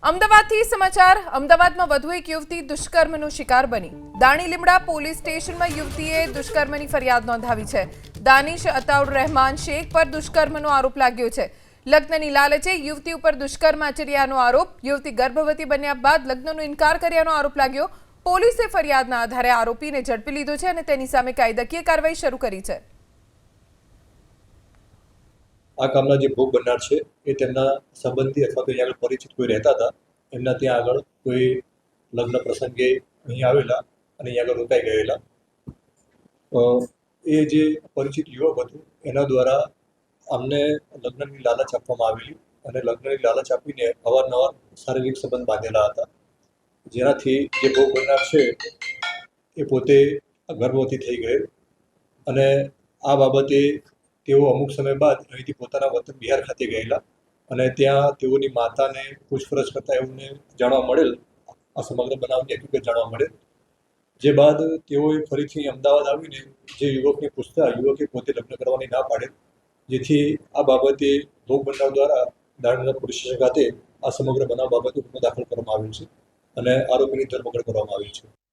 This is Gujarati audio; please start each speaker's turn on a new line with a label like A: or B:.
A: અમદાવાદથી સમાચાર અમદાવાદમાં વધુ એક યુવતી દુષ્કર્મનો શિકાર બની દાણી લીમડા પોલીસ સ્ટેશનમાં યુવતીએ દુષ્કર્મની ફરિયાદ નોંધાવી છે। દાનિશ અતાઉર રહેમાન શેખ પર દુષ્કર્મનો આરોપ લાગ્યો છે। લગ્નની લાલચે યુવતી ઉપર દુષ્કર્મ આચર્યાનો આરોપ। યુવતી ગર્ભવતી બન્યા બાદ લગ્નનો ઇનકાર કર્યાનો આરોપ લાગ્યો। પોલીસે ફરિયાદના આધારે આરોપીને ઝડપી લીધો છે અને તેની સામે કાયદાકીય કાર્યવાહી શરૂ કરી છે।
B: આ કામના જે ભોગ બનનાર છે એ તેમના સંબંધી અથવા તો અહીંયા આગળ પરિચિત કોઈ રહેતા હતા, એમના ત્યાં આગળ કોઈ લગ્ન પ્રસંગે અહીં આવેલા અને અહીંયા આગળ રોકાઈ ગયેલા। એ જે પરિચિત યુવક હતું એના દ્વારા અમને લગ્નની લાલચ આપવામાં આવેલી અને લગ્નની લાલચ આપીને અવારનવાર શારીરિક સંબંધ બાંધેલા હતા, જેનાથી જે ભોગ બનનાર છે એ પોતે ગર્ભવતી થઈ ગયેલ અને આ બાબતે તેઓ અમુક સમય બાદ અહીંથી પોતાના વતન બિહાર ખાતે ગયેલા અને ત્યાં તેઓની માતાને પૂછપરછ કરતા એમને જાણવા મળેલ, આ સમગ્ર બનાવની હકીકત જાણવા મળેલ। જે બાદ તેઓએ ફરીથી અમદાવાદ આવીને જે યુવકને પૂછતા યુવકે પોતે લગ્ન કરવાની ના પાડેલ, જેથી આ બાબતે ભોગ બનનાર દ્વારા દાણીલીમડા પોલીસ સ્ટેશન ખાતે આ સમગ્ર બનાવ બાબતે ગુનો દાખલ કરવામાં આવેલ છે અને આરોપીની ધરપકડ કરવામાં આવી છે।